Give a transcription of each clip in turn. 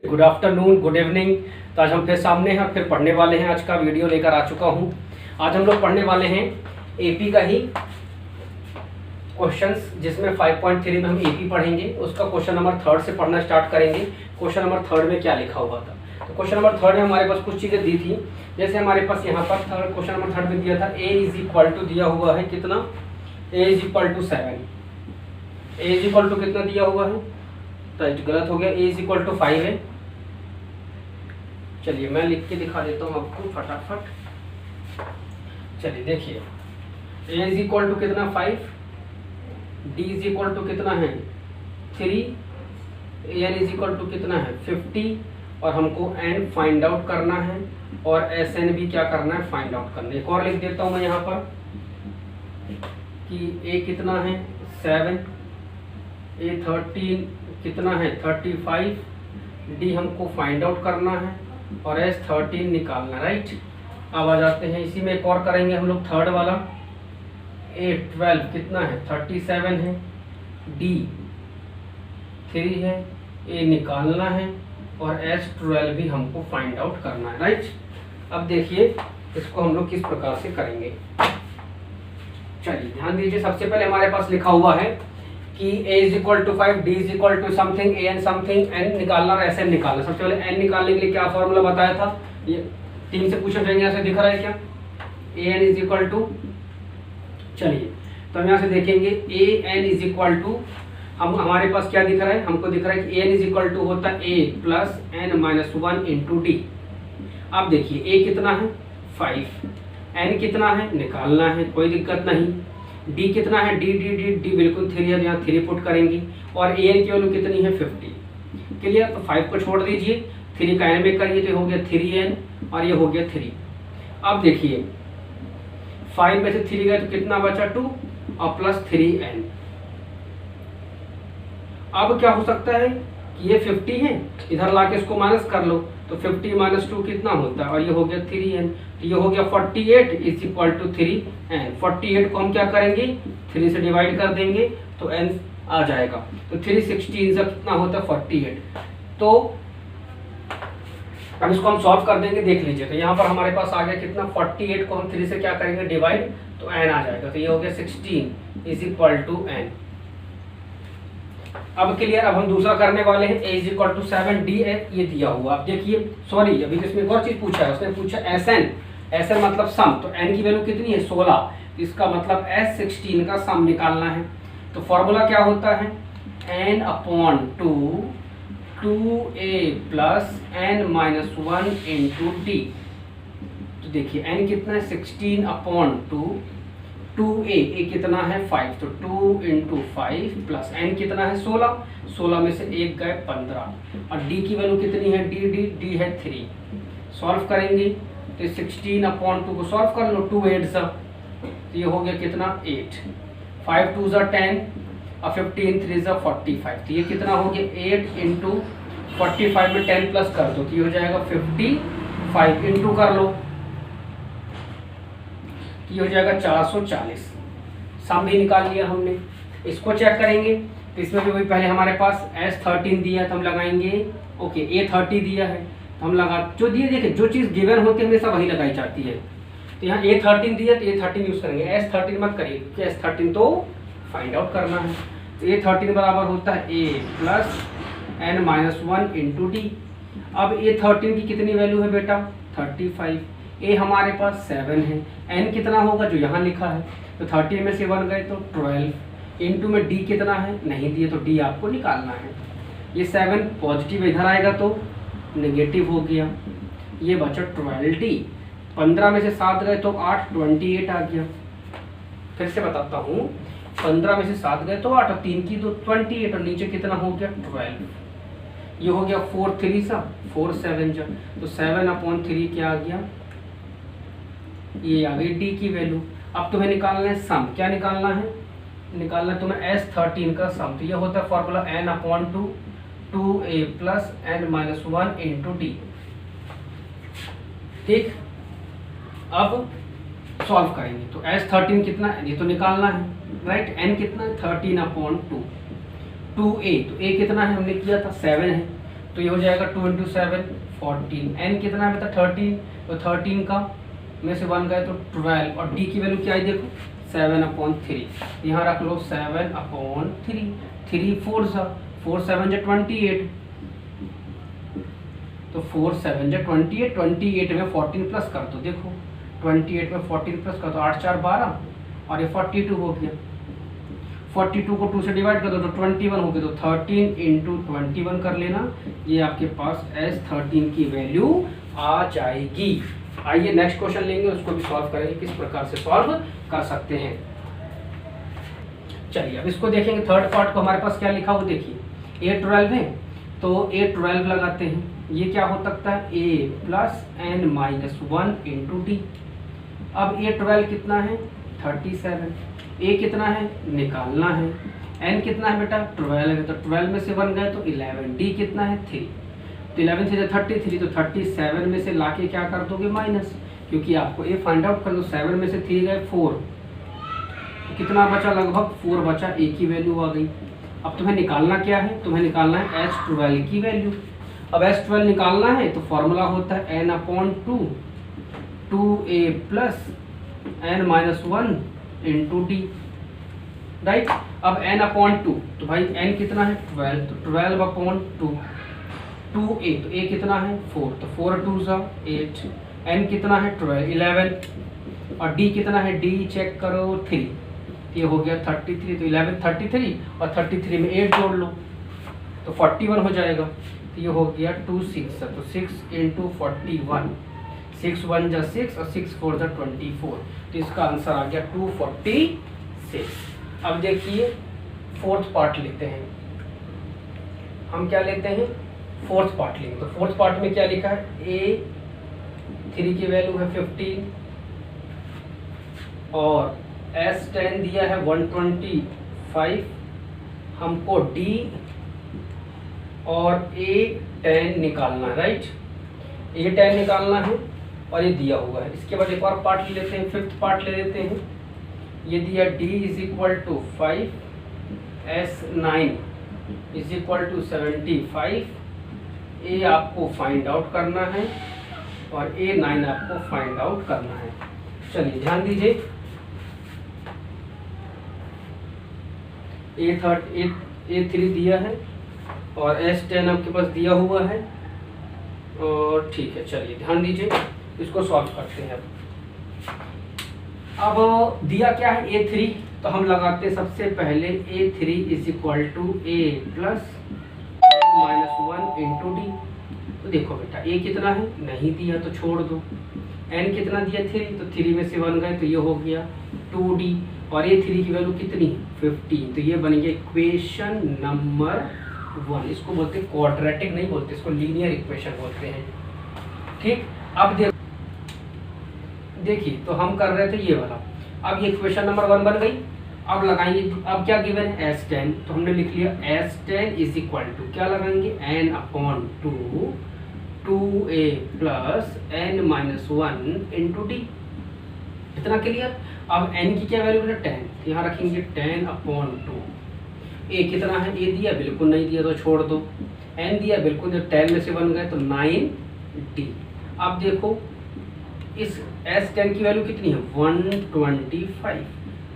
Good afternoon, good evening. तो आज हम फिर सामने हैं, फिर पढ़ने वाले हैं। आज का वीडियो लेकर आ चुका हूं। आज हम लोग पढ़ने वाले हैं एपी का ही क्वेश्चंस, जिसमें 5.3 में हम एपी पढ़ेंगे। उसका क्वेश्चन नंबर 3 से पढ़ना स्टार्ट करेंगे। क्वेश्चन नंबर 3 में क्या लिखा हुआ था? तो क्वेश्चन नंबर 3 में हमारे पास कुछ चीज़ें दी थी। जैसे हमारे पास यहाँ पर क्वेश्चन नंबर 3 में दिया था ए इज इक्वल टू दिया हुआ है कितना, a is equal to 7। A is equal to कितना दिया हुआ है? तो गलत हो गया, ए इज इक्वल टू 5 है। चलिए मैं लिख के दिखा देता हूँ आपको फटाफट। चलिए देखिए, ए इज इक्वल टू कितना 5, डी इज इक्वल टू कितना है 3, एन इज इक्वल टू कितना है 50, और हमको एन फाइंड आउट करना है, और एस एन भी क्या करना है, फाइंड आउट करना है। एक और लिख देता हूँ मैं यहाँ पर कि ए कितना है 7, ए 13 कितना है 35, डी हमको फाइंड आउट करना है, और एस 13 निकालना, राइट। अब आ जाते हैं इसी में एक और करेंगे हम लोग, थर्ड वाला। ए 12 कितना है 37 है, डी 3 है, ए निकालना है, और एस 12 भी हमको फाइंड आउट करना है, राइट। अब देखिए इसको हम लोग किस प्रकार से करेंगे। चलिए ध्यान दीजिए, सबसे पहले हमारे पास लिखा हुआ है कि a is equal to 5, d is equal to something, a N something, n निकालना और एस एन निकालना। सबसे पहले n निकालने के लिए क्या फॉर्मूला बताया था, ये 3 से पूछा जाएंगे। यहाँ से दिख रहा है क्या, a n is equal to, चलिए तो हम यहाँ से देखेंगे a n is equal to, हम हमारे पास क्या दिख रहा है, हमको दिख रहा है कि a n is equal to होता है a plus n minus 1 into D. अब देखिए a कितना है 5, n कितना है निकालना है, कोई दिक्कत नहीं। डी कितना है, डी डी डी डी बिल्कुल 3 है, यहाँ 3 पुट करेंगे, और ए एन की वैल्यू कितनी है 50। क्लियर, तो 5 को छोड़ दीजिए, 3 का एन में करिए तो हो गया 3n, और ये हो गया 3। अब देखिए 5 में से 3 गए तो कितना बचा 2, और प्लस 3n। अब क्या हो सकता है कि ये 50 है, इधर लाके इसको माइनस कर लो, तो 50 माइनस 2 कितना होता है, और ये हो गया 3n। तो ये हो गया 48 इज इक्वल टू 3n। 48 को हम क्या करेंगे 3 से डिवाइड कर देंगे तो n आ जाएगा। तो 316 से कितना होता है 48। तो अब इसको हम सॉल्व कर देंगे, देख लीजिए। तो यहाँ पर हमारे पास आ गया कितना 48 को हम 3 से क्या करेंगे डिवाइड, तो n आ जाएगा। तो ये हो गया 16 इज इक्वल टू n। अब क्लियर, अब हम दूसरा करने वाले हैं। a is equal to 7, D ये दिया हुआ। अब देखिए, सॉरी अभी इसमें एक और चीज पूछा है, उसने पूछा एस एन। एस एन मतलब सम, तो n की वैल्यू कितनी है 16, इसका मतलब S16 का सम निकालना है। तो फॉर्मूला क्या होता है, n upon 2a plus n minus 1 into D. तो देखिए n कितना है 16 अपॉन 2a, ए कितना है 5, तो 2 इंटू 5 प्लस n कितना है 16, 16 में से 1 गए 15, और d की वैल्यू कितनी है d है 3। सॉल्व करेंगे तो 16 अपॉन 2 को सॉल्व कर लो, 2 8 सा, तो ये हो गया कितना 8, 5 2 सा 10, और 15 3 सा 45। तो ये कितना हो गया 8 इंटू 45 में 10 प्लस कर दो, तो ये हो जाएगा 55, इंटू कर लो, ये हो जाएगा 440। सम भी निकाल लिया हमने। इसको चेक करेंगे तो इसमें भी वही, पहले हमारे पास S13 दिया है तो हम लगाएंगे, ओके A30 दिया है तो हम लगा, जो दिए देखिए जो चीज़ गिवन होती है हमेशा वही लगाई जाती है। तो यहाँ A13 दिया तो A13 यूज़ करेंगे, S13 मत करिए क्योंकि S13 तो फाइंड आउट करना है। तो A13 बराबर होता है A plus n minus 1 into D. अब A13 की कितनी वैल्यू है बेटा 35, ए हमारे पास 7 है, n कितना होगा जो यहाँ लिखा है, तो 30 में से 1 गए तो 12, इंटू में d कितना है नहीं दिए, तो d आपको निकालना है। ये 7 पॉजिटिव इधर आएगा तो नेगेटिव हो गया, ये बचा 12d। 15 में से 7 गए तो 8, 28 आ गया। फिर से बताता हूँ, 15 में से 7 गए तो 8, और 3 की तो 28, और नीचे कितना हो गया 12। ये हो गया 4 3 सा 4 7 जा, तो 7 अपॉन 3 क्या आ गया, ये आ गई डी की वैल्यू। अब तुम्हें निकालना है सम, क्या निकालना है, निकालना है तुम्हें S13 का सम। तो ये होता है formula n upon 2a plus n minus 1 into D. ठीक, अब सॉल्व करेंगे तो S13 कितना है ये तो निकालना है, राइट। n कितना है 13 अपॉन 2, 2a, तो a कितना है हमने किया था 7 है, तो ये हो जाएगा 2 इंटू 7 14। एन कितना है बेटा 13, तो 13 का में से 1 गए तो 12, और डी की वैल्यू क्या है देखो 7/3। यहाँ रख लो 7/3, 3 4 सा 4 7 28, तो 4 7 28, 28 में 14 प्लस कर दो, देखो 28 में 14 प्लस कर दो, 8 4 12, और ये 42 हो गया। 42 को 2 से डिवाइड कर दो तो 21 हो गया, तो 13 इंटू 21 कर लेना, ये आपके पास S13 की वैल्यू आ जाएगी। आइए नेक्स्ट क्वेश्चन लेंगे, उसको भी सॉल्व करेंगे, किस प्रकार से सॉल्व कर सकते हैं। चलिए अब इसको देखेंगे, थर्ड पार्ट को हमारे पास क्या लिखा वो देखिए, A12 है तो A12 लगाते हैं, ये क्या हो सकता है A plus n minus 1 into D. अब A12 कितना है 37, A कितना है निकालना है, n कितना है बेटा 12 है, तो 12 में से 1 गए तो 11, D कितना है 3, तो 11 से 33, तो 37 में से लाके क्या कर दोगे माइनस, क्योंकि आपको A फाइंड आउट कर दो, 7 में से 3 गए 4, तो कितना बचा लगभग 4 बचा, A की वैल्यू आ गई। अब तुम्हें निकालना क्या है, तुम्हें निकालना है S12 की वैल्यू। अब S12 निकालना है तो फॉर्मूला होता है n/2 2a plus n minus 1 into D, right. अब n/2 तो भाई n कितना है 12, तो 12/2 2a, तो a कितना है 4, तो 4 2 8, n कितना है 12 11, और d कितना है d चेक करो 3, ये हो गया 33, तो 11 33 और 33 में 8 जोड़ लो तो 41 हो जाएगा, तो ये हो गया 2 6, तो 6 इंटू 41, 6 1 जा 6 और 6 4 जा 24, तो इसका आंसर आ गया 246। अब देखिए फोर्थ पार्ट लेते हैं, हम क्या लेते हैं फोर्थ पार्ट लेंगे, तो फोर्थ पार्ट में क्या लिखा है A3 की वैल्यू है 15 और S10 दिया है 125, हमको D और A10 निकालना है, राइट। A10 निकालना है और ये दिया हुआ है। इसके बाद एक और पार्ट ले लेते हैं, फिफ्थ पार्ट ले लेते हैं, ये दिया D = 5, S9 = 75, A आपको फाइंड आउट करना है और A9 आपको फाइंड आउट करना है। चलिए ध्यान दीजिए, A3 दिया है और S10 आपके पास दिया हुआ है, और ठीक है चलिए ध्यान दीजिए, इसको सॉल्व करते हैं। अब दिया क्या है A3, तो हम लगाते हैं सबसे पहले A3 = A plus -1 into D. तो देखो बेटा A कितना है नहीं दिया तो छोड़ दो, n कितना दिया 3, तो 3 में से 1 गए तो ये हो गया 2D, और A3 की वैल्यू कितनी 15, तो ये बन गया इक्वेशन नंबर 1। इसको बोलते हैं क्वाड्रेटिक नहीं बोलते, इसको लीनियर इक्वेशन बोलते हैं, ठीक। अब देखिए तो हम कर रहे थे ये वाला, अब ये इक्वेशन नंबर 1 बन गई। अब लगाएंगे, अब क्या गिवन है S10, तो हमने लिख लिया S10 = क्या लगाएंगे n/2 2a plus n minus 1 into D, इतना क्लियर। अब n की क्या वैल्यू है 10, यहाँ रखेंगे 10/2, a कितना है a दिया बिल्कुल नहीं दिया तो छोड़ दो, n दिया बिल्कुल, जब 10 में से 1 गए तो 9D। अब देखो इस S10 की वैल्यू कितनी है 125,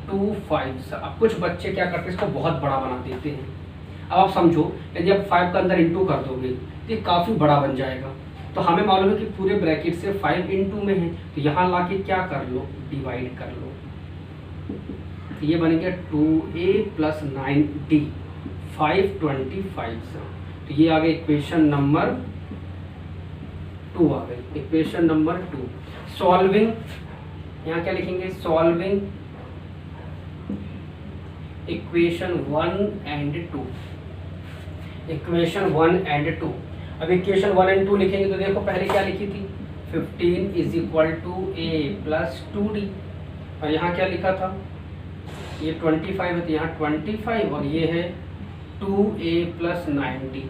25। अब कुछ बच्चे क्या करते हैं इसको बहुत बड़ा बना देते हैं। अब आप समझो यदि आप 5 का अंदर इंटू कर दोगे तो ये काफ़ी बड़ा बन जाएगा, तो हमें मालूम है कि पूरे ब्रैकेट से 5 इंटू में है, तो यहाँ लाके क्या कर लो डिवाइड कर लो, तो ये बन गया 2a प्लस 9d 525। तो ये आ गई इक्वेशन नंबर 2 आ गई, इक्वेशन नंबर 2। सॉल्विंग, यहाँ क्या लिखेंगे solving equation 1 and 2, equation 1 and 2। अब इक्वेशन 1 एंड 2 लिखेंगे तो देखो पहले क्या लिखी थी 15 = a प्लस 2d, और यहाँ क्या लिखा था ये 25 है तो यहाँ 25, और ये है 2a प्लस 9d।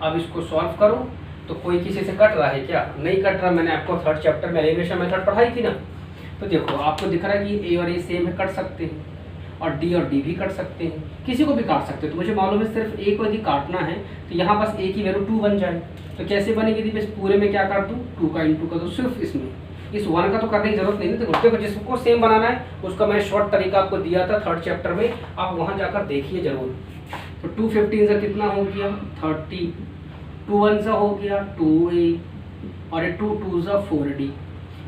अब इसको सॉल्व करो, तो कोई किसी से कट रहा है क्या, नहीं कट रहा। मैंने आपको थर्ड चैप्टर में एलिमिनेशन मेथड पढ़ाई थी ना, तो देखो आपको दिख रहा है कि a और a सेम है, कट सकते हैं। और डी भी कट सकते हैं, किसी को भी काट सकते हैं। तो मुझे मालूम है सिर्फ ए को यदि काटना है तो यहाँ बस ए की वैल्यू 2 बन जाए। तो कैसे बनेगी? यदि बस पूरे में क्या कर दूँ, 2 का इंटू कर दूँ सिर्फ इसमें, इस 1 का तो करने की जरूरत नहीं है। देखो जिसको सेम बनाना है उसका मैं शॉर्ट तरीका आपको दिया था 3rd चैप्टर में, आप वहाँ जाकर देखिए जरूर। तो 215 से कितना हो गया 30, 2 1 सा हो गया 2a और ये 2 2 सा 4d।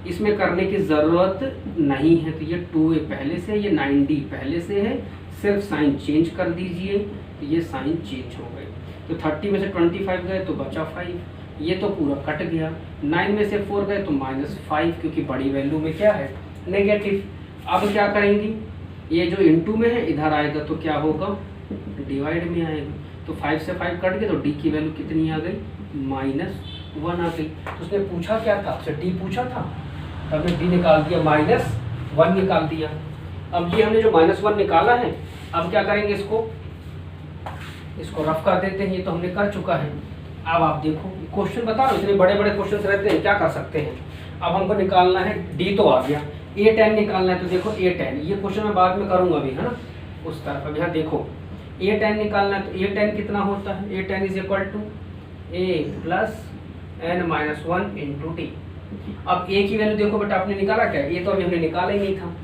इसमें करने की ज़रूरत नहीं है। तो ये 2a पहले से, ये 9d पहले से है, सिर्फ साइन चेंज कर दीजिए तो ये साइन चेंज हो गए। तो 30 में से 25 गए तो बचा 5, ये तो पूरा कट गया। 9 में से 4 गए तो -5, क्योंकि बड़ी वैल्यू में क्या है, नेगेटिव। अब क्या करेंगे, ये जो इनटू में है इधर आएगा तो क्या होगा, डिवाइड में आएगा। तो 5 से 5 कट गए तो डी की वैल्यू कितनी आ गई, -1 आ गई। तो उसने पूछा क्या था, आपसे डी पूछा था, तो हमने डी निकाल दिया, -1 निकाल दिया। अब ये हमने जो -1 निकाला है, अब क्या करेंगे, इसको रफ कर देते हैं। ये तो हमने कर चुका है। अब आप देखो क्वेश्चन बता रहा हूँ, इतने बड़े बड़े क्वेश्चन रहते हैं, क्या कर सकते हैं। अब हमको निकालना है डी, तो आ गया। A10 निकालना है, तो देखो A10, ये क्वेश्चन मैं बाद में करूँगा अभी, है ना, उस तरफ। अब यहाँ देखो A10 निकालना है, तो A10 कितना होता है, A10 is equal to A plus n-1 into T. अब A की वैल्यू देखो बेटा, आपने निकाला क्या, A तो अभी हमने निकाला ही नहीं था,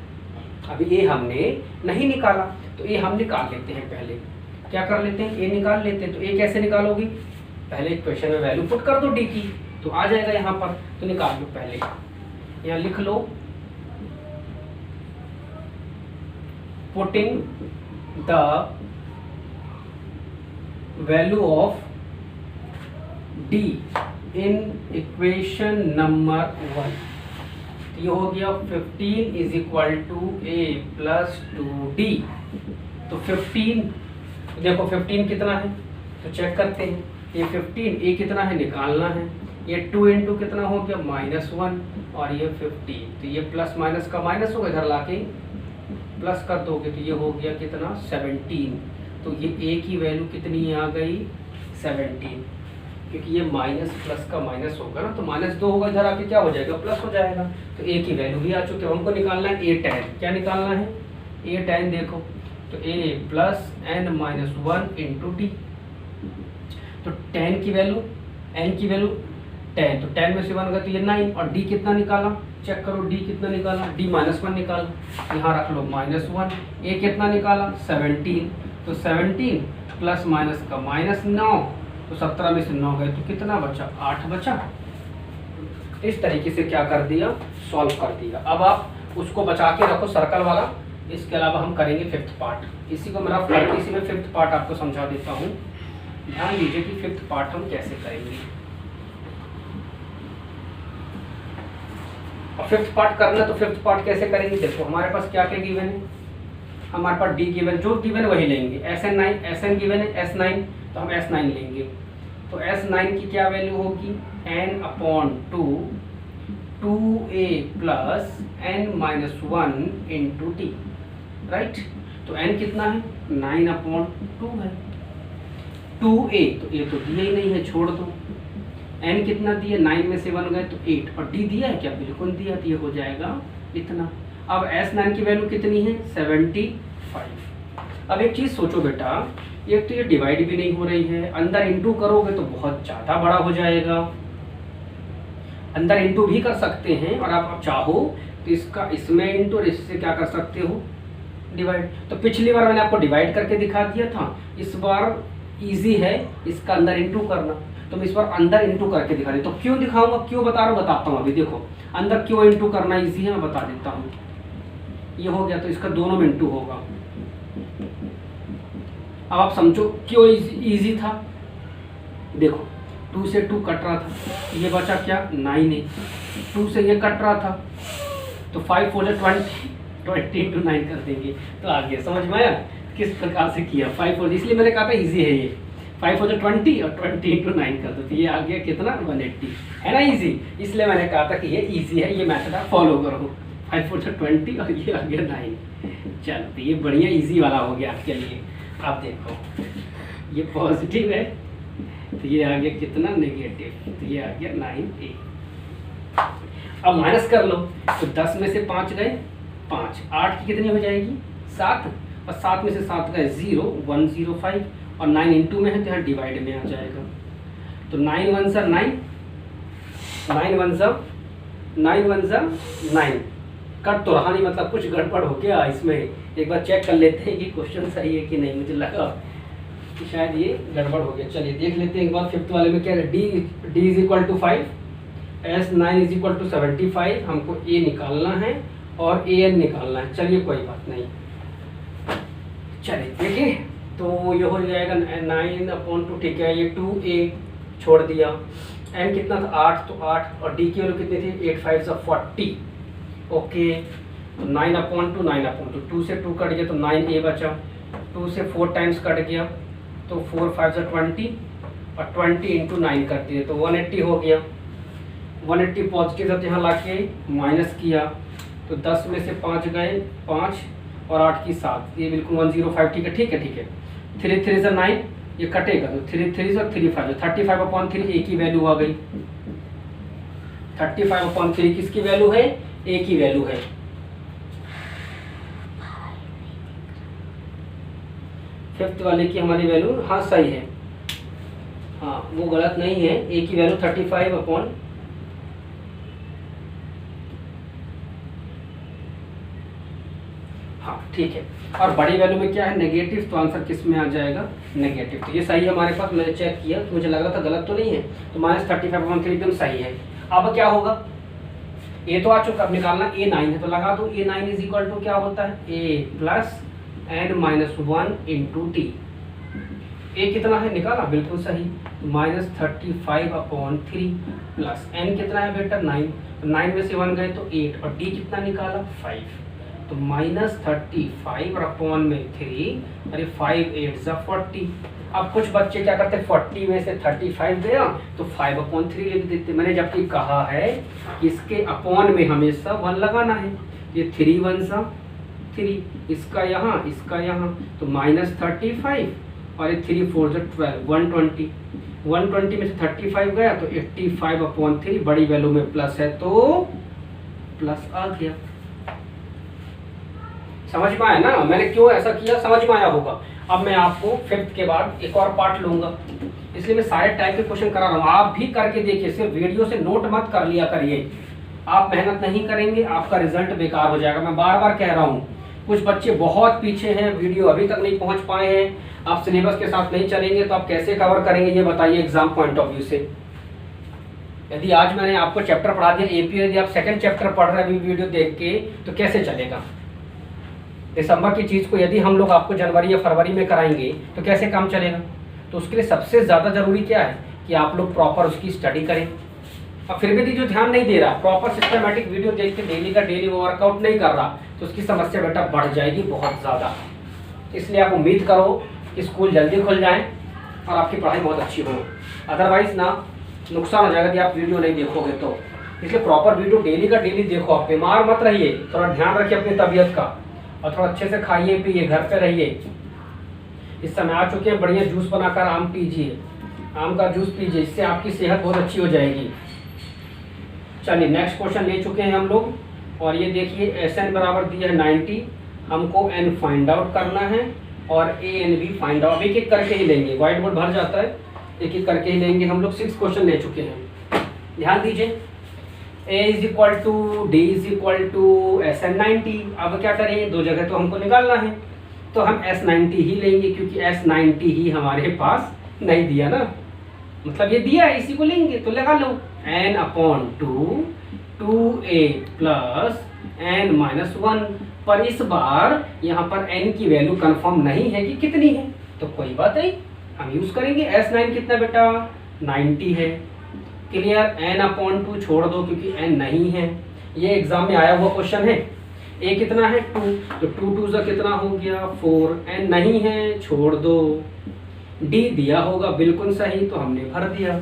अभी A हमने नहीं निकाला, तो A हम निकाल लेते हैं। पहले क्या कर लेते हैं, A निकाल लेते हैं। तो A कैसे निकालोगी, पहले इक्वेशन में वैल्यू पुट कर दो डी की, तो आ जाएगा यहाँ पर। तो निकाल लो, पहले यहाँ लिख लो, putting the value of d in equation number 1। ये हो गया 15 is equal to a plus 2d। तो 15 देखो 15 कितना है, तो चेक करते हैं। ये 15, ए कितना है निकालना है। ये 2 इंटू कितना हो गया, -1, और ये 15। तो ये प्लस माइनस का माइनस होगा, इधर लाके प्लस कर दोगे तो ये हो गया कितना, 17। तो ये ए की वैल्यू कितनी आ गई, 17, क्योंकि ये माइनस प्लस का माइनस होगा ना, तो -2 होगा, इधर आके क्या हो जाएगा, प्लस हो जाएगा। तो ए की वैल्यू भी आ चुकी है। हमको निकालना है A10। क्या निकालना है, A10 देखो, तो A plus n-1 into D. तो 10 की वैल्यू, n की वैल्यू 10, तो 10 में से 1 गया तो ये 9, और d कितना निकाला, चेक करो d कितना निकाला, d -1 निकाला, यहाँ रख लो -1। a कितना निकाला, 17, तो 17 प्लस माइनस का -9, तो 17 में से 9 गए तो कितना बचा, 8 बचा। इस तरीके से क्या कर दिया, सॉल्व कर दिया। अब आप उसको बचा के रखो सर्कल वाला। इसके अलावा हम करेंगे 5th पार्ट। इसी को मैं रफ करके इसी में 5th पार्ट आपको समझा देता हूँ। ध्यान दीजिए कि 5th पार्ट हम कैसे करेंगे। और 5th पार्ट करना, तो 5th पार्ट कैसे करेंगे, देखो हमारे पास क्या क्या गिवन है, हमारे पास डी गिवन, जो गिवन वही लेंगे। Sn गिवन है S9, तो हम S9 लेंगे। तो S9 की क्या वैल्यू होगी, n/2 2a plus n-1 into T, right. तो n कितना है, 9/2 है। 2a, तो ये तो दिया ही नहीं है, छोड़ दो। n कितना दिया, 9 में से 1 गए तो 8, और d दिया है क्या, बिल्कुल दिया, तो ये हो जाएगा इतना। अब S9 की वैल्यू कितनी है, 75। अब एक चीज़ सोचो बेटा, एक तो ये डिवाइड भी नहीं हो रही है, अंदर इंटू करोगे तो बहुत ज़्यादा बड़ा हो जाएगा। अंदर इंटू भी कर सकते हैं, और आप चाहो तो इसका इसमें इंटू और इससे क्या कर सकते हो, डिवाइड। तो पिछली बार मैंने आपको डिवाइड करके दिखा दिया था, इस बार इजी है इसका अंदर इंटू करना, तो मैं इस बार अंदर इंटू करके दिखा रही। तो क्यों दिखाऊंगा, क्यों बता रहा हूँ, बताता हूँ अभी। देखो अंदर क्यों इंटू करना इजी है, मैं बता देता हूँ। ये हो गया, तो इसका दोनों में इंटू होगा। अब आप समझो क्यों इजी था। देखो 2 से 2 कट रहा था, ये बचा क्या, 9a। 2 से ये कट रहा था, तो 5 4 20 इंटू 9 कर देंगे, तो आ गया। समझ में आया किस प्रकार से किया, 5 4, इसलिए मैंने कहा था इजी है ये। 5 4 20 और 20 इंटू 9 कर दो, तो ये आ गया कितना, 180, है ना इजी। इसलिए मैंने कहा था कि ये इजी है, ये मैथड आप फॉलो करो। 5 4 20 और ये आ गया 9। चलो, तो ये बढ़िया इजी वाला हो गया आपके लिए। आप देखो ये पॉजिटिव है, तो ये आ गया कितना, नेगेटिव, तो ये आ गया 9a। अब माइनस कर लो, तो 10 में से 5 गए 5, 8 की कितनी हो जाएगी, 7, और 7 में से 7 गए 0, 105 और 9 इंटू में है तो यहाँ डिवाइड में आ जाएगा। तो 9 1 सा 9, 9 1 सा 9, कट तो रहा नहीं, मतलब कुछ गड़बड़ हो गया इसमें। एक बार चेक कर लेते हैं कि क्वेश्चन सही है कि नहीं, मुझे लगा कि शायद ये गड़बड़ हो गया। चलिए देख लेते हैं एक बार। फिफ्थ वाले में क्या है, d is equal to 5, s 9 is equal to 75, हमको a निकालना है और an निकालना है। चलिए कोई बात नहीं, चलिए देखिए तो ये हो जाएगा 9/2, ठीक है। ये 2a छोड़ दिया, n कितना था 8, तो 8 और d की वैल्यू कितनी थी 8 5 40, ओके। तो 9/2, 9/2, 2 से 2 कट गया तो 9a बचा, 2 से 4 टाइम्स कट गया तो 4 5 20 और 20 इंटू 9 कर दिए तो 180 हो गया। 180 पॉजिटिव था, यहाँ ला के माइनस किया तो 10 में से 5 गए 5 और 8 की 7, ये बिल्कुल 105, ठीक है ठीक है ठीक है। 3 3 से 9, ये कटेगा तो 3 3 से 3 5, 35/3 एक ही वैल्यू आ गई। 35/3 किसकी वैल्यू है, एक ही वैल्यू है। फिफ्थ वाले की हमारी वैल्यू हाँ सही है, हाँ वो गलत नहीं है, एक ही वैल्यू 35/, हाँ ठीक है। और बड़ी वैल्यू में क्या है नेगेटिव, तो आंसर किस में आ जाएगा नेगेटिव। तो ये सही है हमारे पास, मैंने चेक किया तो मुझे लग रहा था गलत तो नहीं है, तो -35/3 एकदम सही है। अब क्या होगा, ये तो आ चुका, अब निकालना a 9 है तो लगा दो a 9 इज इक्वल टू क्या होता है a plus n-1 into T. a कितना है निकाला, बिल्कुल सही, -35/3 प्लस n कितना है बेटा 9, तो 9 में से 1 गए तो 8 और d कितना निकाला 5, तो -35/3, अरे 5 8 सा 40। अब कुछ बच्चे क्या करते, 40 में से 35 गया तो 5/3 लिख देते। मैंने जबकि कहा है कि इसके अपॉन में हमेशा 1 लगाना है, ये 3 1 सा 3, इसका यहाँ तो -35 और ये 3 4 जो 12, 120 में से 35 गया तो 85/3, बड़ी वैल्यू में प्लस है तो प्लस आ गया। समझ में आया ना मैंने क्यों ऐसा किया, समझ में आया होगा। अब मैं आपको फिफ्थ के बाद एक और पार्ट लूंगा, इसलिए मैं सारे टाइप के क्वेश्चन करा रहा हूँ। आप भी करके देखिए, सिर्फ वीडियो से नोट मत कर लिया करिए। आप मेहनत नहीं करेंगे आपका रिजल्ट बेकार हो जाएगा। मैं बार बार कह रहा हूँ, कुछ बच्चे बहुत पीछे हैं, वीडियो अभी तक नहीं पहुँच पाए हैं, आप सिलेबस के साथ नहीं चलेंगे तो आप कैसे कवर करेंगे ये बताइए एग्जाम पॉइंट ऑफ व्यू से। यदि आज मैंने आपको चैप्टर पढ़ा दिया एपी, यदि आप सेकंड चैप्टर पढ़ रहे हैं वीडियो देख के तो कैसे चलेगा। दिसंबर की चीज़ को यदि हम लोग आपको जनवरी या फरवरी में कराएंगे तो कैसे काम चलेगा। तो उसके लिए सबसे ज़्यादा ज़रूरी क्या है कि आप लोग प्रॉपर उसकी स्टडी करें। अब फिर भी जो ध्यान नहीं दे रहा, प्रॉपर सिस्टमेटिक वीडियो देख के डेली का डेली वर्कआउट नहीं कर रहा, तो उसकी समस्या बेटा बढ़ जाएगी बहुत ज़्यादा। इसलिए आप उम्मीद करो कि स्कूल जल्दी खुल जाएँ और आपकी पढ़ाई बहुत अच्छी हो, अदरवाइज़ ना नुकसान हो जाएगा यदि आप वीडियो नहीं देखोगे तो। इसलिए प्रॉपर वीडियो डेली का डेली देखो, आप बीमार मत रहिए, थोड़ा ध्यान रखिए अपनी तबीयत का और थोड़ा अच्छे से खाइए पिए, घर पे रहिए। इस समय आ चुके हैं, बढ़िया जूस बनाकर आम पीजिए, आम का जूस पीजिए, इससे आपकी सेहत बहुत अच्छी हो जाएगी। चलिए नेक्स्ट क्वेश्चन ले चुके हैं हम लोग, और ये देखिए Sn बराबर दिया है 90, हमको n फाइंड आउट करना है और An भी फाइंड आउट, एक एक करके ही लेंगे, व्हाइट बोर्ड भर जाता है, एक एक करके ही लेंगे। हम लोग 6 क्वेश्चन ले चुके हैं, ध्यान दीजिए। a is equal to d is equal to Sn90। अब क्या करें, दो जगह तो हमको निकालना है, तो हम S90 ही लेंगे क्योंकि S90 ही हमारे पास नहीं दिया ना, मतलब ये दिया है, इसी को लेंगे तो लगा लो n/2 2a प्लस n-1। पर इस बार यहाँ पर n की वैल्यू कंफर्म नहीं है कि कितनी है, तो कोई बात नहीं, हम यूज करेंगे S9 कितना बेटा 90 है, क्लियर। n/2 छोड़ दो क्योंकि n नहीं है, ये एग्जाम में आया हुआ क्वेश्चन है। a कितना है 2, तो 2 2 से कितना हो गया 4, n नहीं है छोड़ दो, d दिया होगा बिल्कुल सही तो हमने भर दिया।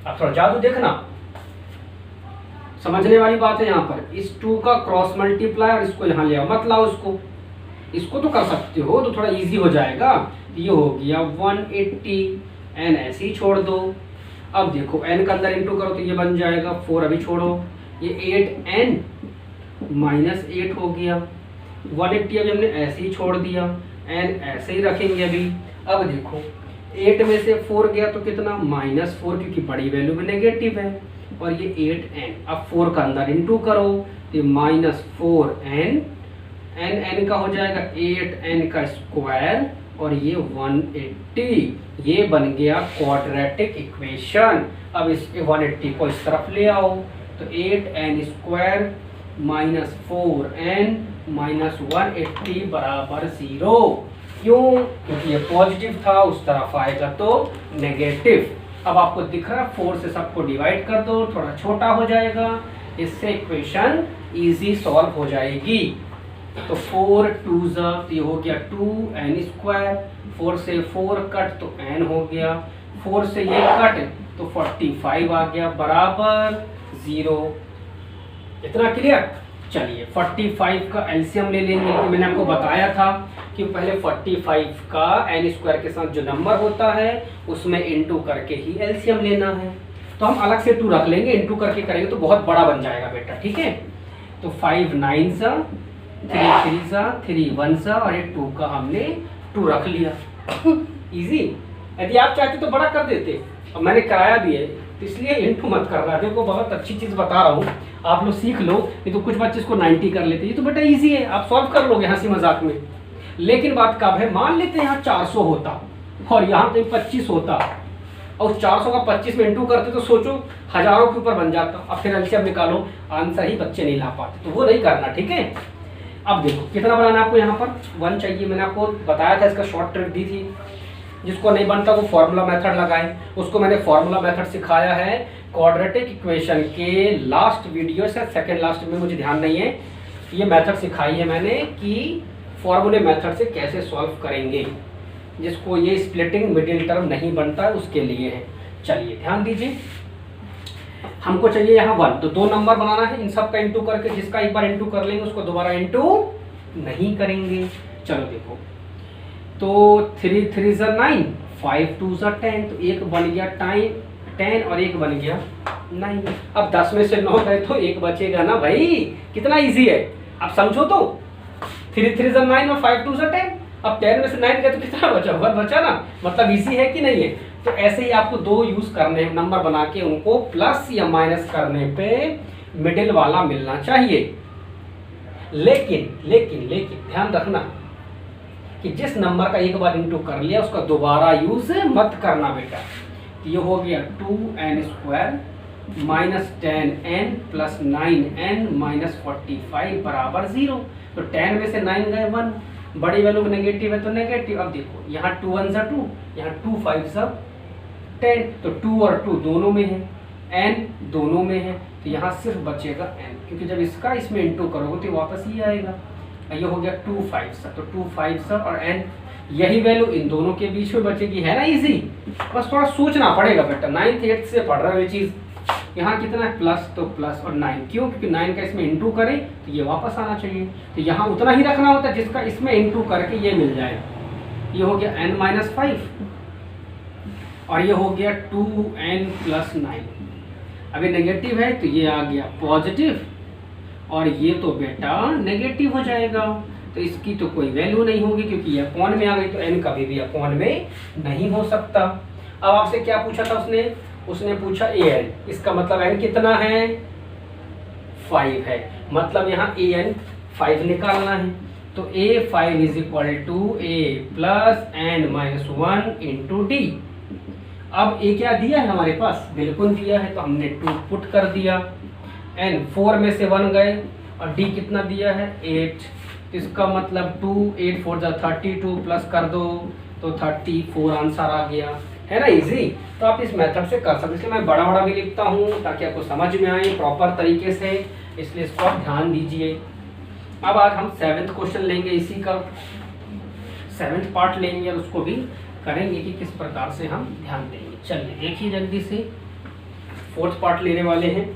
अब थोड़ा जादू देखना, समझने वाली बात है यहाँ पर, इस 2 का क्रॉस मल्टीप्लाई और इसको यहाँ ले आओ, मत लाओ इसको तो कर सकते हो तो थोड़ा इजी हो जाएगा। ये हो गया 180, n ऐसे ही छोड़ दो। अब देखो n का अंदर इंटू करो तो ये बन जाएगा 4, अभी छोड़ो, ये 8n -8 हो गया, 180 अभी हमने ऐसे ही छोड़ दिया, n ऐसे ही रखेंगे अभी। अब देखो 8 में से 4 गया तो कितना -4, क्योंकि बड़ी वैल्यू में नेगेटिव है, और ये 8n। अब 4 का अंदर इंटू करो तो -4n, n का हो जाएगा 8n का स्क्वायर, और ये 180। ये बन गया क्वाड्रेटिक इक्वेशन। अब इस 180 को इस तरफ ले आओ तो 8n स्क्वायर -4n -180 बराबर 0। क्यों? क्योंकि ये पॉजिटिव था, उस तरफ आएगा तो नेगेटिव। अब आपको दिख रहा है 4 से सबको डिवाइड कर दो, थोड़ा छोटा हो जाएगा, इससे इक्वेशन इजी सॉल्व हो जाएगी। तो 4 2 ये हो गया 2n स्क्वायर, 4 से 4 कट तो n हो गया, 4 से ये कट तो 45 आ गया बराबर 0। इतना क्लियर? चलिए 45 का एलसीएम ले लेंगे। तो मैंने आपको बताया था कि पहले 45 का n स्क्वायर के साथ जो नंबर होता है उसमें इंटू करके ही एलसीएम लेना है। तो हम अलग से 2 रख लेंगे, इंटू करके करेंगे तो बहुत बड़ा बन जाएगा बेटा, ठीक है। तो 5 9 सा, 3 3 सा, 3 1 सा, और ये 2 का हमने 2 रख लिया। इजी। यदि आप चाहते तो बड़ा कर देते, और मैंने कराया भी है, इसलिए इंटू मत कर रहा। देखो बहुत अच्छी चीज बता रहा हूँ, आप लोग सीख लो। नहीं तो कुछ बच्चे इसको 90 कर लेते, ये तो बेटा इजी है, आप सॉल्व कर लोगे हंसी मजाक में। लेकिन बात कब है, मान लेते हैं यहाँ 400 होता और यहाँ पे 25 होता, और 400 का 25 में इंटू करते तो सोचो हजारों के ऊपर बन जाता। अब फिर एलसीएम निकालो, आंसर ही बच्चे नहीं ला पाते, तो वो नहीं करना, ठीक है। अब देखो कितना बनाना आपको, यहाँ पर 1 चाहिए। मैंने आपको बताया था, इसका शॉर्ट ट्रिक दी थी। जिसको नहीं बनता वो फॉर्मूला मेथड लगाए, उसको मैंने फॉर्मूला मेथड सिखाया है क्वाड्रेटिक इक्वेशन के लास्ट वीडियो से, सेकंड लास्ट में, मुझे ध्यान नहीं है। ये मेथड सिखाई है मैंने कि फॉर्मूले मेथड से कैसे सॉल्व करेंगे, जिसको ये स्प्लिटिंग मिडिल टर्म नहीं बनता उसके लिए है। चलिए ध्यान दीजिए, हमको चाहिए यहाँ 1, तो 2 नंबर बनाना है, इन सब का इंटू करके, जिसका एक बार इंटू कर लेंगे उसको दोबारा इंटू नहीं करेंगे। चलो देखो, तो 3 3 9, 5 2 10, तो एक बन गया 10 और एक बन गया 9। अब 10 में से 9 गए तो एक बचेगा ना भाई, कितना इजी है, आप समझो तो। 3 3 9 और 5 2 10, अब 10 में से 9 गए तो कितना बचा, 1 बचा ना, मतलब इजी है कि नहीं है। तो ऐसे ही आपको 2 यूज करने हैं, नंबर बना के उनको प्लस या माइनस करने पे मिडिल वाला मिलना चाहिए। लेकिन लेकिन लेकिन ध्यान रखना कि जिस नंबर का एक बार इंटू कर लिया उसका दोबारा यूज मत करना बेटा। ये हो गया 2n स्क्वायर -10n + 9n - 45 बराबर 0। तो 10 में से 9 गए 1, बड़ी वैल्यू में नेगेटिव है तो नेगेटिव। अब देखो यहाँ 2 1 = 2, यहाँ 2 5 = 10, तो 2 और 2 दोनों में है, n दोनों में है, तो यहाँ सिर्फ बचेगा n, क्योंकि जब इसका इसमें इंटू करोगे तो वापस ही आएगा। ये हो गया 2 5 सा, तो 2 5 सा और n, यही वैल्यू इन दोनों के बीच में बचेगी, है ना इजी। बस थोड़ा सोचना पड़ेगा बेटा, 9th 8th से पढ़ रहे हो ये चीज़। यहाँ कितना है प्लस, तो प्लस और 9, क्यों? क्योंकि 9 का इसमें इंटू करें तो ये वापस आना चाहिए, तो यहाँ उतना ही रखना होता है जिसका इसमें इंटू करके ये मिल जाए। ये हो गया n - 5 और ये हो गया 2n + 9। अभी नेगेटिव है तो ये आ गया पॉजिटिव, और ये तो बेटा नेगेटिव हो जाएगा, तो इसकी तो कोई वैल्यू नहीं होगी क्योंकि ये अपॉन में आ गई, तो n कभी भी अपॉन में नहीं हो सकता। अब आपसे क्या पूछा था उसने पूछा an, इसका मतलब n कितना है, 5 है, मतलब यहाँ an 5 निकालना है। तो a5 = a + n - 1 × d। अब a क्या दिया है हमारे पास, बिल्कुल दिया है, तो हमने 2 पुट कर दिया। n 4 में से 1 गए और d कितना दिया है 8, इसका मतलब 2 8 4 = 32 प्लस कर दो तो 34 आंसर आ गया, है ना इजी। तो आप इस मेथड से कर सकते, इसलिए मैं बड़ा बड़ा भी लिखता हूँ ताकि आपको समझ में आए प्रॉपर तरीके से, इसलिए इसको आप ध्यान दीजिए। अब आज हम 7th क्वेश्चन लेंगे, इसी का 7th पार्ट लेंगे और उसको भी करेंगे कि किस प्रकार से हम ध्यान देंगे। चलिए देखिए जल्दी से, 4th पार्ट लेने वाले हैं।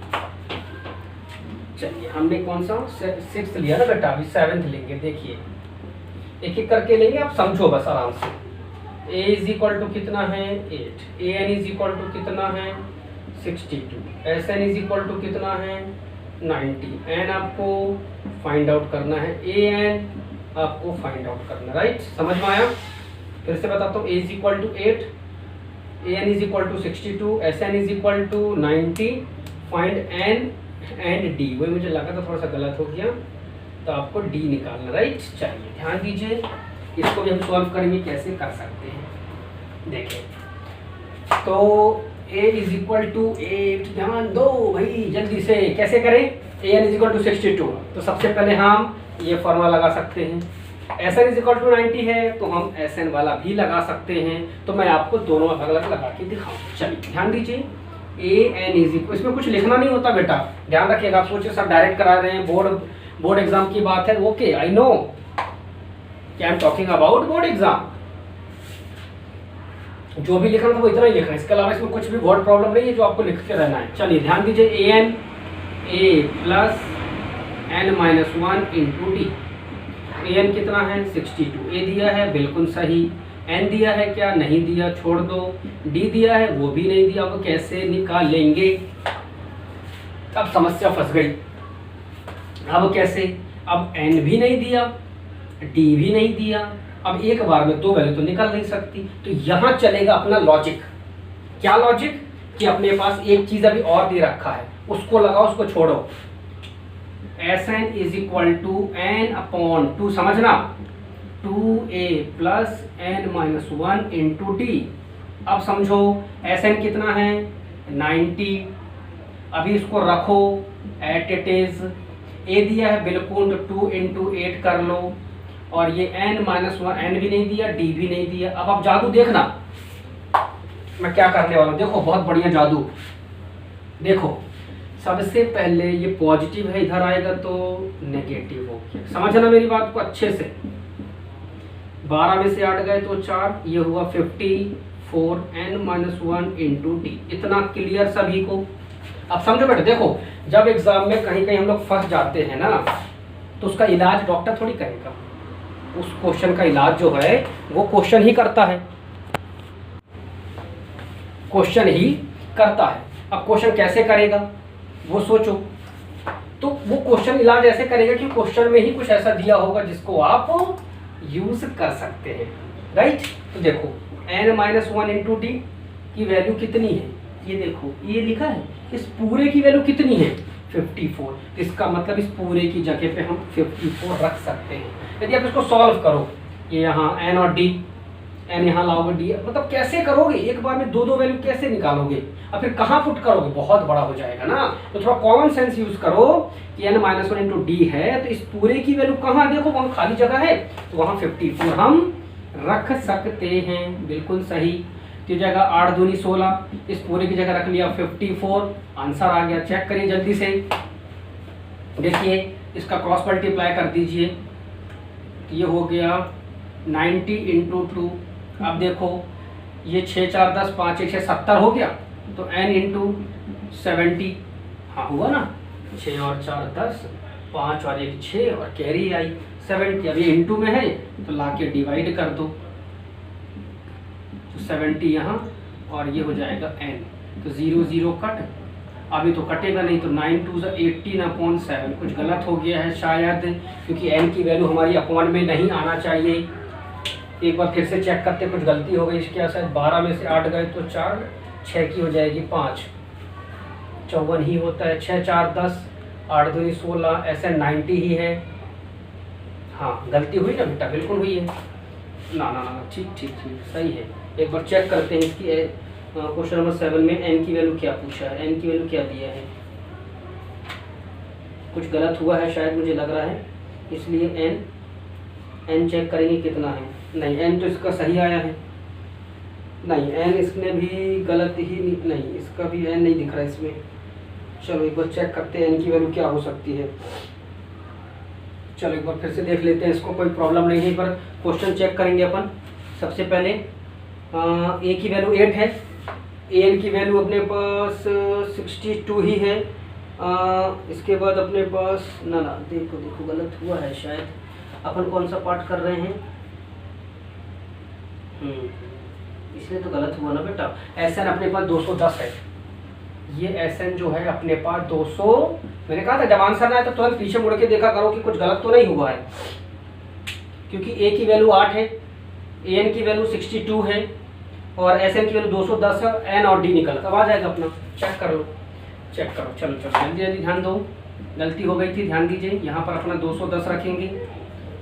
चलिए हमने कौन सा 6th लिया ना बेटा, अभी 7th लेंगे। देखिए एक एक करके लेंगे, आप समझो बस आराम से। a = कितना है 8, an = कितना है 62, sn = कितना है 90, एन आपको फाइंड आउट करना है, ए एन आपको फाइंड आउट करना है, राइट। समझ में आया? फिर से बताता हूँ, a is equal to 8, a n is equal to 62, S N is equal to 90, find n and d. वही मुझे लगा था थोड़ा सा गलत हो गया, तो आपको डी निकालना, राइट। चलिए ध्यान दीजिए, इसको भी हम सॉल्व करेंगे, कैसे कर सकते हैं देखें। तो a इज इक्वल टू 8, ध्यान दो भाई जल्दी से, कैसे करें। ए एन इज इक्वल टू 62, तो सबसे पहले हम ये फॉर्मूला लगा सकते हैं। S N is equal to 90 है, तो हम एस एन वाला भी लगा सकते हैं। तो मैं आपको दोनों अलग अलग लगा के दिखाऊँ। चलिए ध्यान दीजिए, ए एन इज इक्वल, इसमें कुछ लिखना नहीं होता बेटा, ध्यान रखिएगा। आप सोचिए सब डायरेक्ट करा रहे हैं, बोर्ड एग्जाम की बात है। Okay, I know I am talking about board exam. जो भी लिखना था वो इतना ही लिखना है, इसके अलावा इसमें कुछ भी वर्ड प्रॉब्लम नहीं है जो आपको लिख के रहना है। चलिए ध्यान दीजिए, a n a plus N minus 1 into d. A n कितना है 62, ए दिया है बिल्कुल सही, एन दिया है क्या, नहीं दिया, छोड़ दो। डी दिया है, वो भी नहीं दिया, वो कैसे निकालेंगे। अब समस्या फंस गई, अब कैसे। अब एन भी नहीं दिया, डी भी नहीं दिया, अब एक बार में दो वैल्यू तो निकल नहीं सकती। तो यहां चलेगा अपना लॉजिक। क्या लॉजिक, कि अपने पास एक चीज अभी और दे रखा है, उसको लगाओ, उसको छोड़ो। S N is equal to N upon 2, समझना, 2a plus N minus 1 into D. अब समझो एस एन कितना है 90, अभी इसको रखो एट इट इज। ए दिया है बिल्कुल, तो 2 इंटू 8 कर लो, और ये n माइनस 1, एन भी नहीं दिया, डी भी नहीं दिया। अब आप जादू देखना, मैं क्या करने वाला हूँ, देखो बहुत बढ़िया जादू। देखो सबसे पहले ये पॉजिटिव है, इधर आएगा तो नेगेटिव हो गया, समझना मेरी बात को अच्छे से। 12 में से 8 गए तो 4, ये हुआ 54 n माइनस 1 इंटू डी। इतना क्लियर सभी को। अब समझो बेटा, देखो जब एग्जाम में कहीं कहीं हम लोग फंस जाते हैं ना, तो उसका इलाज डॉक्टर थोड़ी करेगा, उस क्वेश्चन का इलाज जो है वो क्वेश्चन ही करता है, क्वेश्चन ही करता है। अब क्वेश्चन कैसे करेगा वो सोचो। तो वो क्वेश्चन इलाज ऐसे करेगा कि क्वेश्चन में ही कुछ ऐसा दिया होगा जिसको आप यूज कर सकते हैं, राइट। तो देखो n माइनस 1 इंटू डी की वैल्यू कितनी है, ये देखो ये लिखा है, इस पूरे की वैल्यू कितनी है 54। इसका मतलब इस पूरे की जगह पे हम 54 रख सकते हैं। यदि आप इसको सॉल्व करो, ये यहाँ n और d, n यहाँ लाओगे d, मतलब कैसे करोगे, एक बार में दो दो वैल्यू कैसे निकालोगे, और फिर कहाँ पुट करोगे, बहुत बड़ा हो जाएगा ना। तो थोड़ा कॉमन सेंस यूज करो कि n माइनस 1 इंटू डी है, तो इस पूरे की वैल्यू कहाँ, देखो वहाँ खाली जगह है, तो वहाँ 54 हम रख सकते हैं, बिल्कुल सही। तो जगह 8 दूनी 16, इस पूरे की जगह रख लिया 54, आंसर आ गया। चेक करिए जल्दी से, देखिए इसका क्रॉस मल्टीप्लाई कर दीजिए, ये हो गया 90 इंटू 2। अब देखो ये 6 4 10, 5 1 6 70 हो गया, तो n इंटू 70, हाँ हुआ ना, 6 और 4 10, 5 और 1 6, और कैरी आई 70। अब ये इंटू में है तो ला के डिवाइड कर दो, तो 70 यहाँ, और ये हो जाएगा n, तो 0 0 कट, अभी तो कटेगा नहीं, तो 9 2 18/7। कुछ गलत हो गया है शायद, क्योंकि n की वैल्यू हमारी अपॉन में नहीं आना चाहिए। एक बार फिर से चेक करते, कुछ गलती हो गई इसके, शायद 12 में से 8 गए तो 4, 6 की हो जाएगी 5, 54 ही होता है। 6 4 10, 8 दूनी 16, ऐसे 90 ही है। हाँ गलती हुई ना बेटा, बिल्कुल हुई है ना, ना ना ठीक ठीक ठीक सही है। एक बार चेक करते हैं इसकी, क्वेश्चन नंबर 7 में n की वैल्यू क्या पूछा है, n की वैल्यू क्या दिया है, कुछ गलत हुआ है शायद मुझे लग रहा है, इसलिए n चेक करेंगे कितना है। नहीं, n तो इसका सही आया है, नहीं n इसमें भी गलत ही नहीं, इसका भी n नहीं दिख रहा है इसमें। चलो एक बार चेक करते हैं n की वैल्यू क्या हो सकती है। चलो एक बार फिर से देख लेते हैं इसको, कोई प्रॉब्लम नहीं है, पर क्वेश्चन चेक करेंगे अपन। सबसे पहले a की वैल्यू 8 है, an की वैल्यू अपने पास 62 ही है। इसके बाद अपने पास ना ना देखो देखो गलत हुआ है शायद, अपन कौन सा पार्ट कर रहे हैं, इसलिए तो गलत हुआ ना बेटा। एस एन अपने पास 210 है, ये Sn जो है अपने पास 200, मैंने कहा था जब आंसर ना आए तो तुरंत पीछे मुड़ के देखा करो कि कुछ गलत तो नहीं हुआ है, क्योंकि A की वैल्यू 8 है, An की वैल्यू 62 है और Sn की वैल्यू 210 है, N और D निकल अब आ जाएगा अपना। चेक कर लो, चेक करो, चलो चलो जल्दी जल्दी ध्यान दो, गलती हो गई थी, ध्यान दीजिए। यहाँ पर अपना 210 रखेंगे,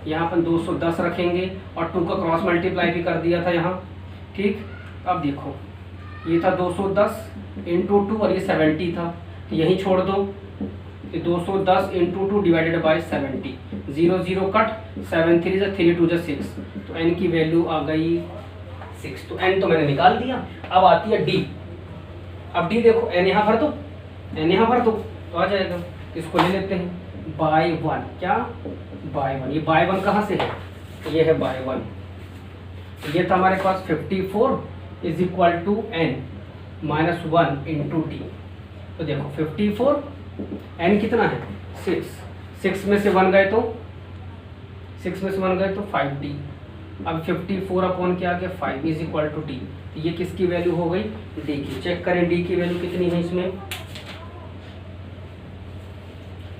यहाँ पर 210 रखेंगे और 2 का क्रॉस मल्टीप्लाई भी कर दिया था यहाँ, ठीक। अब देखो ये था 210 इंटू 2 और ये 70 था, तो यहीं छोड़ दो कि 210 इंटू 2 डिवाइडेड बाई 70, 0 0 कट, 7 3 जा 3 2 जा 6, तो n की वैल्यू आ गई 6, तो n तो मैंने निकाल दिया। अब आती है d, अब d देखो n यहाँ भर दो, n यहाँ भर दो तो आ जाएगा। इसको ले लेते हैं बाय 1, क्या बाय 1, ये बाय 1 कहाँ से है, ये है बाय 1, ये था हमारे पास 54 is equal to n minus 1 into D. तो देखो 54, n कितना है 6 में से 1 गए तो 6 में से 1 गए तो 5d। अब 54 अपॉन क्या आ गया 5 इज इक्वल टू डी, ये किसकी वैल्यू हो गई d की। चेक करें d की वैल्यू कितनी है इसमें,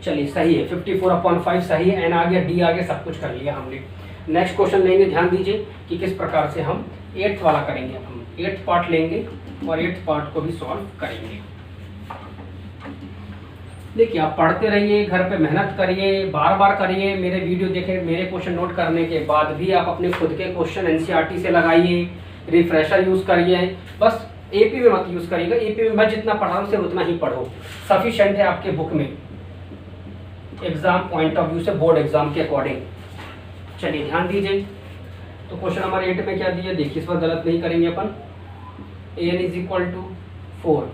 चलिए सही है 54 अपॉन 5 सही है, n आ गया d आ गया, सब कुछ कर लिया हमने। नेक्स्ट क्वेश्चन लेंगे, ध्यान दीजिए कि किस प्रकार से हम 8th वाला करेंगे। हम 8th पार्ट लेंगे और 8th पार्ट को भी सॉल्व करेंगे। देखिए आप पढ़ते रहिए, घर पे मेहनत करिए, बार बार करिए, मेरे वीडियो देखें, मेरे क्वेश्चन नोट करने के बाद भी आप अपने खुद के क्वेश्चन एनसीईआरटी से लगाइए, रिफ्रेशर यूज़ करिए, बस एपी में मत यूज़ करिएगा। एपी में मैं जितना पढ़ा हूँ सिर्फ उतना ही पढ़ो, सफिशिएंट है आपके बुक में एग्जाम पॉइंट ऑफ व्यू से, बोर्ड एग्जाम के अकॉर्डिंग। चलिए ध्यान दीजिए, तो क्वेश्चन नंबर 8 में क्या दिया देखिए, इस पर गलत नहीं करेंगे अपन। an is equal to 4,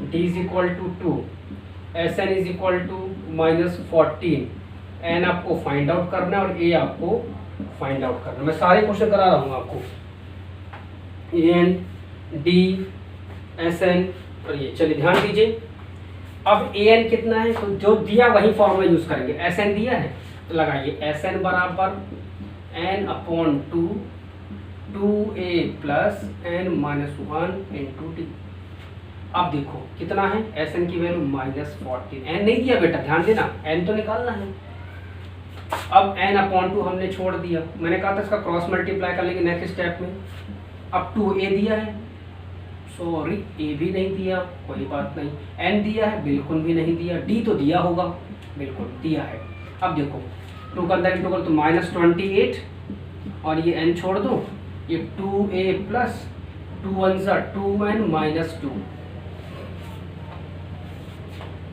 d is equal to 2, Sn is equal to -14, n आपको फाइंड आउट करना है और a आपको फाइंड आउट करना है। मैं सारे क्वेश्चन करा रहा हूँ आपको, an d Sn और ये। चलिए ध्यान दीजिए, अब an कितना है तो जो दिया वही फॉर्मूला यूज करेंगे। Sn दिया है तो लगाइए Sn बराबर n upon 2 2a plus n minus 1 into D. अब देखो कितना है Sn की वैल्यू -14, n नहीं दिया बेटा, ध्यान देना n तो निकालना है। अब n अपॉन 2 हमने छोड़ दिया, मैंने कहा था इसका क्रॉस मल्टीप्लाई कर लेंगे नेक्स्ट स्टेप में। अब 2a दिया है, सॉरी a भी नहीं दिया, कोई बात नहीं। n दिया है, बिल्कुल भी नहीं दिया। d तो दिया होगा, बिल्कुल दिया है। अब देखो 2 का अंदर इंटू कर तो -28 और ये n छोड़ दो, ये 2a प्लस 2 1 2n माइनस 2,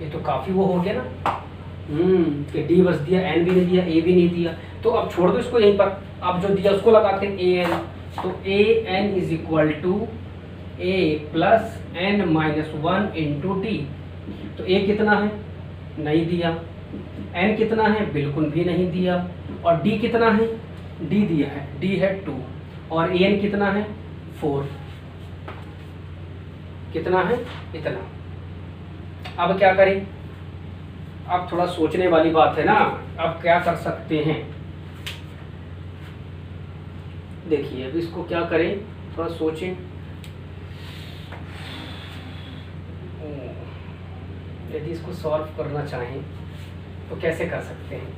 ये तो काफी वो हो गया ना। कि d बस दिया, n भी नहीं दिया, a भी नहीं दिया, तो अब छोड़ दो इसको यहीं पर। अब जो दिया उसको लगाते हैं an, तो an is equal to a plus n minus 1 into D. तो a कितना है नहीं दिया, n कितना है बिल्कुल भी नहीं दिया, और d कितना है d दिया है, d है 2 और an कितना है 4, कितना है इतना। अब क्या करें, अब थोड़ा सोचने वाली बात है ना। अब क्या कर सकते हैं, देखिए अब इसको क्या करें, थोड़ा सोचें। यदि इसको सॉल्व करना चाहें तो कैसे कर सकते हैं,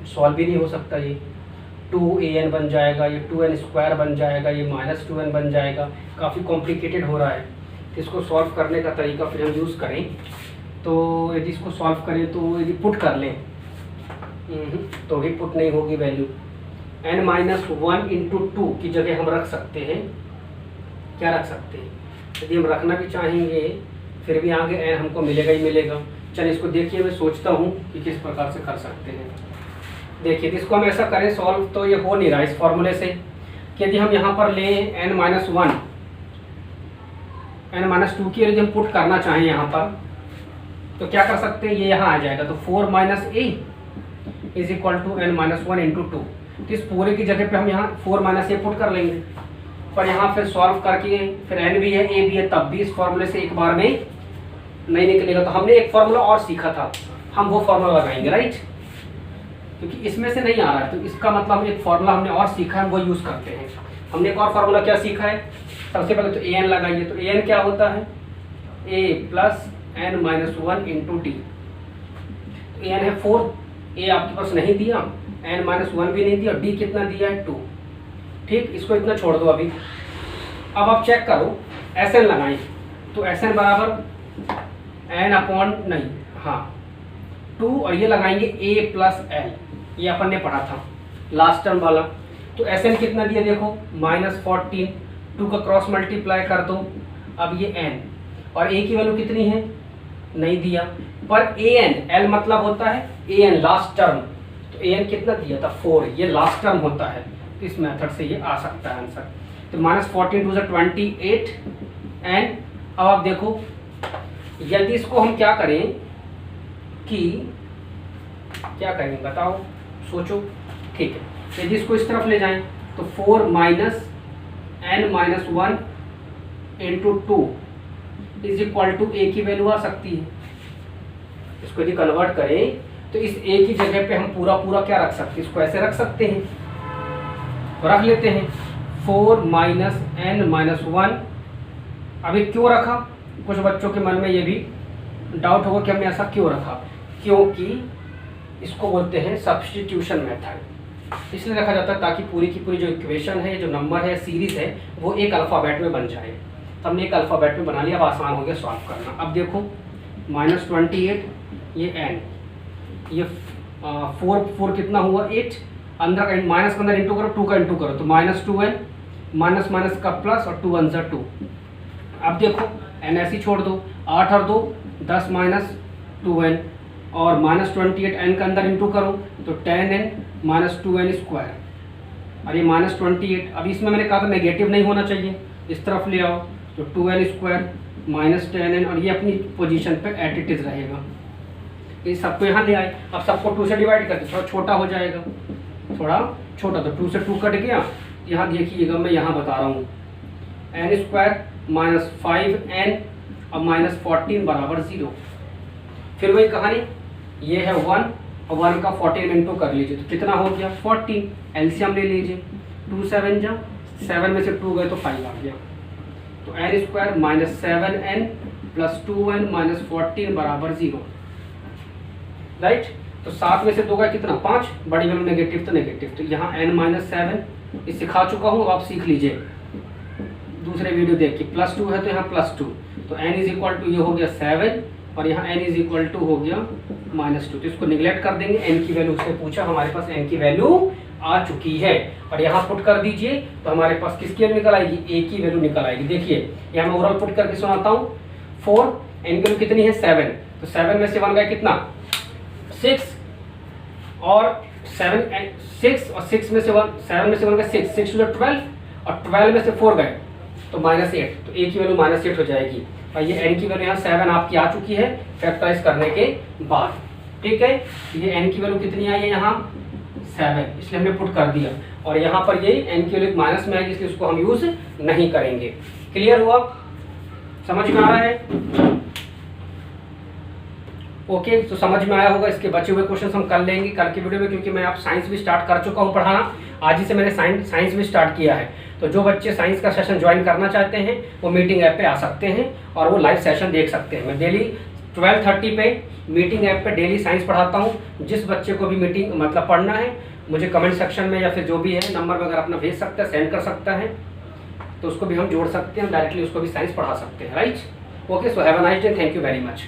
सॉल्व भी नहीं हो सकता। ये 2an बन जाएगा, ये 2n स्क्वायर बन जाएगा, ये -2n बन जाएगा, काफ़ी कॉम्प्लिकेटेड हो रहा है। इसको सॉल्व करने का तरीका फिर हम यूज़ करें, तो यदि इसको सॉल्व करें तो यदि पुट कर लें तो भी पुट नहीं होगी वैल्यू। n-1 इंटू 2 की जगह हम रख सकते हैं, क्या रख सकते हैं, यदि हम रखना भी चाहेंगे फिर भी आगे n हमको मिलेगा ही मिलेगा। चलिए इसको देखिए, मैं सोचता हूँ कि किस प्रकार से कर सकते हैं। देखिए इसको हम ऐसा करें सॉल्व, तो ये हो नहीं रहा इस फॉर्मूले से कि यदि हम यहाँ पर लें n-1 n-2 की यदि हम पुट करना चाहें यहाँ पर तो क्या कर सकते हैं, ये यहाँ आ जाएगा, तो 4 - a is equal to n-1 into 2। तो इस पूरे की जगह पे हम यहाँ 4 - a पुट कर लेंगे, पर यहाँ फिर सॉल्व करके फिर n भी है a भी है, तब भी इस फॉर्मूले से एक बार में नहीं निकलेगा। तो हमने एक फॉर्मूला और सीखा था, हम वो फॉर्मूला लगाएंगे, राइट, क्योंकि इसमें से नहीं आ रहा है। तो इसका मतलब एक फॉर्मूला हमने और सीखा है, वो यूज़ करते हैं। हमने एक और फार्मूला क्या सीखा है, सबसे पहले तो ए एन लगाइए, तो ए एन क्या होता है, a plus N minus one into d. A n है 4, ए आपके पास नहीं दिया, एन माइनस वन भी नहीं दिया, डी कितना दिया है 2। ठीक, इसको इतना छोड़ दो अभी। अब आप चेक करो, एस एन लगाएं, तो एस एन बराबर एन अपॉन नहीं, हाँ 2, और ये लगाएंगे ए प्लस एल, ये अपन ने पढ़ा था लास्ट टर्म वाला। तो एस एन कितना दिया देखो, -14, 2 का क्रॉस मल्टीप्लाई कर दो, अब ये एन, और ए की वैल्यू कितनी है नहीं दिया, पर ए एन, एल मतलब होता है ए एन लास्ट टर्म, तो ए एन कितना दिया था 4, ये लास्ट टर्म होता है, तो इस मेथड से ये आ सकता है आंसर। तो -14 2 से 28 एन। अब आप देखो, यदि इसको हम क्या करें कि क्या करेंगे बताओ, सोचो। ठीक है, यदि इसको इस तरफ ले जाएं तो 4 minus n minus 1 into 2 is equal to a की वैल्यू आ सकती है। इसको यदि कन्वर्ट करें तो इस ए की जगह पे हम पूरा पूरा क्या रख सकते हैं, इसको ऐसे रख सकते हैं, तो रख लेते हैं 4 माइनस एन माइनस 1। अभी क्यों रखा, कुछ बच्चों के मन में ये भी डाउट होगा कि हमने ऐसा क्यों रखा, क्योंकि इसको बोलते हैं सब्स्टिट्यूशन मेथड। इसलिए रखा जाता है ताकि पूरी की पूरी जो इक्वेशन है, जो नंबर है, सीरीज है, वो एक अल्फ़ाबेट में बन जाए। तो हमने एक अल्फ़ाबेट में बना लिया, अब आसान हो गया सॉल्व करना। अब देखो -28, ये एन, ये 4 कितना हुआ 8, अंदर का माइनस के अंदर इंटू करो, 2 का इंटू करो, तो -2n, माइनस माइनस का प्लस, और 2 1 ज़ा 2। अब देखो एन ऐसी छोड़ दो, 8 और 2 10 माइनस 2n, और -28 एन का अंदर इंटू करो तो 10n माइनस 2n स्क्वायर, और ये -28। अब इसमें मैंने कहा था नेगेटिव नहीं होना चाहिए, इस तरफ ले आओ तो 2n स्क्वायर माइनस 10n, और ये अपनी पोजीशन पे एट इट इज रहेगा। ये सबको यहाँ ले आए, अब सबको 2 से डिवाइड करके थोड़ा छोटा हो जाएगा, थोड़ा छोटा, तो 2 से 2 कट गया। यहाँ देखिएगा, मैं यहाँ बता रहा हूँ, n स्क्वायर माइनस 5n और -14 बराबर 0। फिर वही कहानी, ये है 1 और 1 का 14 इंटू कर लीजिए, तो कितना हो गया 14, एलसीएम ले लीजिए, 2 7 जा, 7 में से 2 गए तो 5 आ गया, तो n square minus 7n plus 2n minus 14 बराबर 0, राइट। तो 7 में से 2 गए कितना 5, बड़ी वैल्यू नेगेटिव तो नेगेटिव, तो यहाँ n माइनस 7 इस सिखा चुका हूँ, अब आप सीख लीजिए दूसरे वीडियो देख के। +2 है तो यहाँ +2, तो n इज इक्वल टू ये हो गया 7, और यहाँ n इज इक्वल टू हो गया -2, तो इसको निगलेक्ट कर देंगे। n की वैल्यू उससे पूछा, हमारे पास n की वैल्यू आ चुकी है, और यहाँ पुट कर दीजिए तो हमारे पास किसकी वैल्यू निकल आएगी, a की वैल्यू निकल आएगी। देखिए यहाँ मैं ओवरऑल पुट करके सुनाता हूँ, 4, n की वैल्यू कितनी है 7, तो 7 में से 1 गया कितना 6, और 6 और 6 में से 1, 7 में से 1 गया 6, 6 to 12, और 12 में से 4 गए तो -8, तो a की वैल्यू -8 हो जाएगी, और ये n की वैल्यू यहाँ 7 आपकी आ चुकी है फैक्टराइज करने के बाद। ठीक है, ये n की वैल्यू कितनी आई है यहाँ 7, इसलिए हमने पुट कर दिया, और यहाँ पर ये n की वैल्यू माइनस में आएगी, इसलिए उसको हम यूज नहीं करेंगे। क्लियर हुआ, समझ में आ रहा है? ओके, तो समझ में आया होगा। इसके बचे हुए क्वेश्चन हम कर लेंगे कल की वीडियो में, क्योंकि मैं आप साइंस भी स्टार्ट कर चुका हूँ पढ़ाना, आज ही से मैंने साइंस भी स्टार्ट किया है। तो जो बच्चे साइंस का सेशन ज्वाइन करना चाहते हैं वो मीटिंग ऐप पे आ सकते हैं और वो लाइव सेशन देख सकते हैं। मैं डेली 12:30 पे मीटिंग ऐप पे डेली साइंस पढ़ाता हूँ। जिस बच्चे को भी मीटिंग मतलब पढ़ना है, मुझे कमेंट सेक्शन में या फिर जो भी है नंबर वगैरह अपना भेज सकता है, सेंड कर सकता है, तो उसको भी हम जोड़ सकते हैं, डायरेक्टली उसको भी साइंस पढ़ा सकते हैं। Right, okay, so have a nice day, thank you very much.